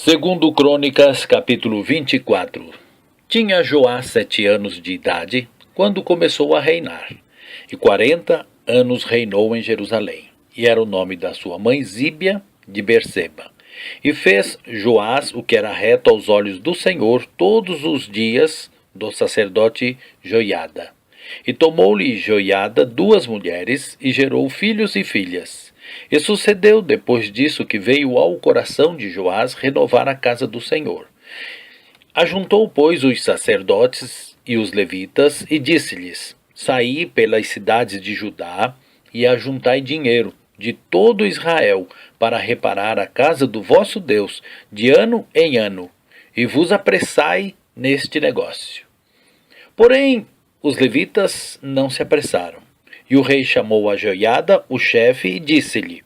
Segundo Crônicas, capítulo 24. Tinha Joás 7 anos de idade, quando começou a reinar, e 40 anos reinou em Jerusalém, e era o nome da sua mãe Zíbia de Berseba. E fez Joás o que era reto aos olhos do Senhor todos os dias do sacerdote Joiada. E tomou-lhe Joiada 2 mulheres, e gerou filhos e filhas. E sucedeu depois disso que veio ao coração de Joás renovar a casa do Senhor. Ajuntou, pois, os sacerdotes e os levitas, e disse-lhes: Saí pelas cidades de Judá, e ajuntai dinheiro de todo Israel, para reparar a casa do vosso Deus, de ano em ano, e vos apressai neste negócio. Porém, os levitas não se apressaram. E o rei chamou a Joiada, o chefe, e disse-lhe: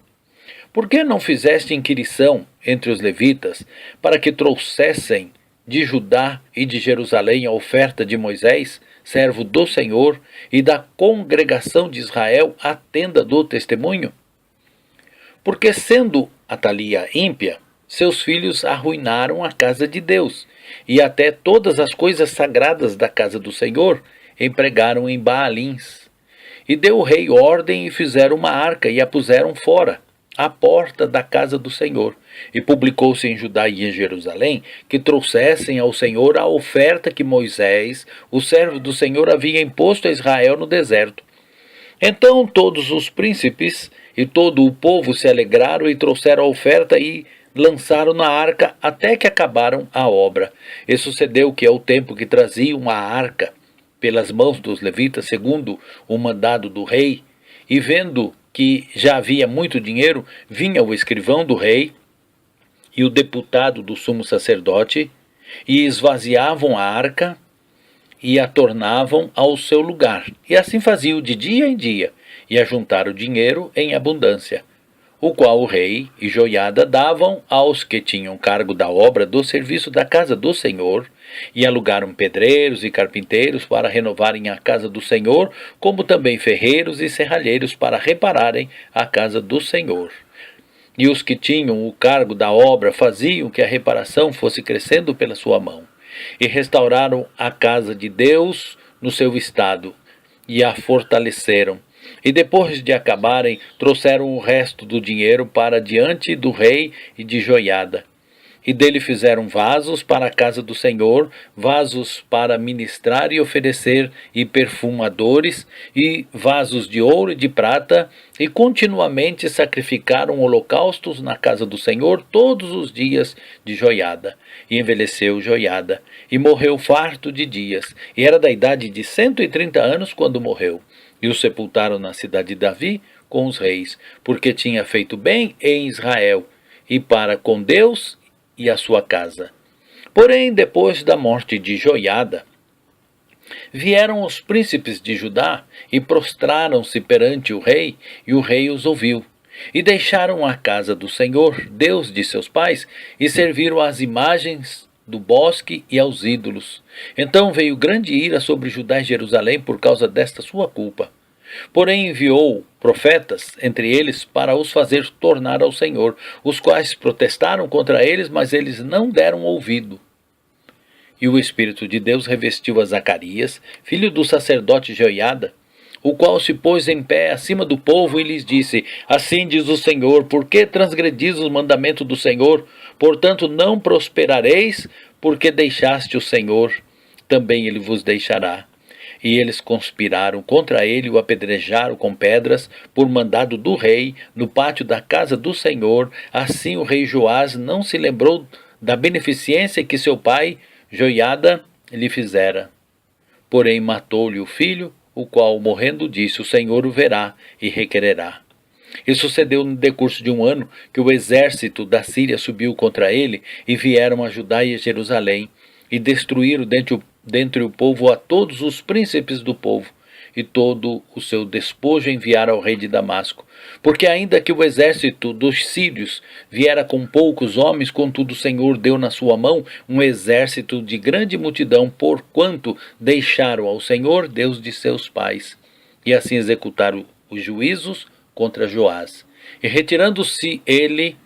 Por que não fizeste inquirição entre os levitas, para que trouxessem de Judá e de Jerusalém a oferta de Moisés, servo do Senhor, e da congregação de Israel a tenda do testemunho? Porque, sendo Atalia ímpia, seus filhos arruinaram a casa de Deus, e até todas as coisas sagradas da casa do Senhor empregaram em Baalins. E deu o rei ordem, e fizeram uma arca, e a puseram fora, à porta da casa do Senhor. E publicou-se em Judá e em Jerusalém que trouxessem ao Senhor a oferta que Moisés, o servo do Senhor, havia imposto a Israel no deserto. Então todos os príncipes e todo o povo se alegraram e trouxeram a oferta e lançaram na arca até que acabaram a obra. E sucedeu que, ao tempo que traziam a arca pelas mãos dos levitas, segundo o mandado do rei, e vendo que já havia muito dinheiro, vinha o escrivão do rei e o deputado do sumo sacerdote, e esvaziavam a arca e a tornavam ao seu lugar. E assim faziam de dia em dia, e ajuntaram dinheiro em abundância, o qual o rei e Joiada davam aos que tinham cargo da obra do serviço da casa do Senhor, e alugaram pedreiros e carpinteiros para renovarem a casa do Senhor, como também ferreiros e serralheiros para repararem a casa do Senhor. E os que tinham o cargo da obra faziam que a reparação fosse crescendo pela sua mão, e restauraram a casa de Deus no seu estado, e a fortaleceram. E depois de acabarem, trouxeram o resto do dinheiro para diante do rei e de Joiada. E dele fizeram vasos para a casa do Senhor, vasos para ministrar e oferecer, e perfumadores, e vasos de ouro e de prata, e continuamente sacrificaram holocaustos na casa do Senhor todos os dias de Joiada. E envelheceu Joiada, e morreu farto de dias, e era da idade de 130 anos quando morreu. E o sepultaram na cidade de Davi com os reis, porque tinha feito bem em Israel, e para com Deus e a sua casa. Porém, depois da morte de Joiada, vieram os príncipes de Judá e prostraram-se perante o rei, e o rei os ouviu. E deixaram a casa do Senhor, Deus de seus pais, e serviram às imagens do bosque e aos ídolos. Então veio grande ira sobre Judá e Jerusalém por causa desta sua culpa. Porém enviou profetas entre eles para os fazer tornar ao Senhor, os quais protestaram contra eles, mas eles não deram ouvido. E o Espírito de Deus revestiu a Zacarias, filho do sacerdote Joiada, o qual se pôs em pé acima do povo e lhes disse: Assim diz o Senhor, por que transgredis o mandamento do Senhor? Portanto não prosperareis, porque deixaste o Senhor, também ele vos deixará. E eles conspiraram contra ele e o apedrejaram com pedras, por mandado do rei, no pátio da casa do Senhor. Assim o rei Joás não se lembrou da beneficência que seu pai, Joiada, lhe fizera. Porém matou-lhe o filho, o qual, morrendo, disse: O Senhor o verá e requererá. E sucedeu no decurso de 1 ano que o exército da Síria subiu contra ele, e vieram a Judá e a Jerusalém, e destruíram dentre o povo a todos os príncipes do povo, e todo o seu despojo enviaram ao rei de Damasco. Porque ainda que o exército dos sírios viera com poucos homens, contudo o Senhor deu na sua mão um exército de grande multidão, porquanto deixaram ao Senhor, Deus de seus pais. E assim executaram os juízos contra Joás. E retirando-se ele,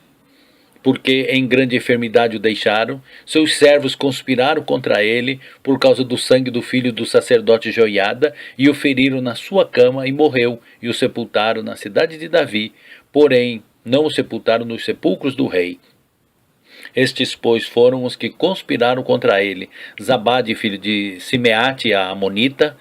porque em grande enfermidade o deixaram. Seus servos conspiraram contra ele por causa do sangue do filho do sacerdote Joiada e o feriram na sua cama e morreu, e o sepultaram na cidade de Davi, porém não o sepultaram nos sepulcros do rei. Estes, pois, foram os que conspiraram contra ele: Zabade, filho de Simeate, a Amonita,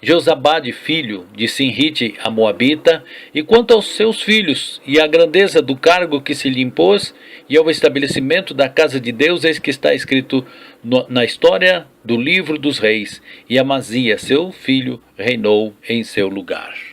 Josabade, filho de Sinrite, a Moabita, e quanto aos seus filhos, e à grandeza do cargo que se lhe impôs, e ao estabelecimento da casa de Deus, eis que está escrito na história do livro dos reis, e Amazias, seu filho, reinou em seu lugar.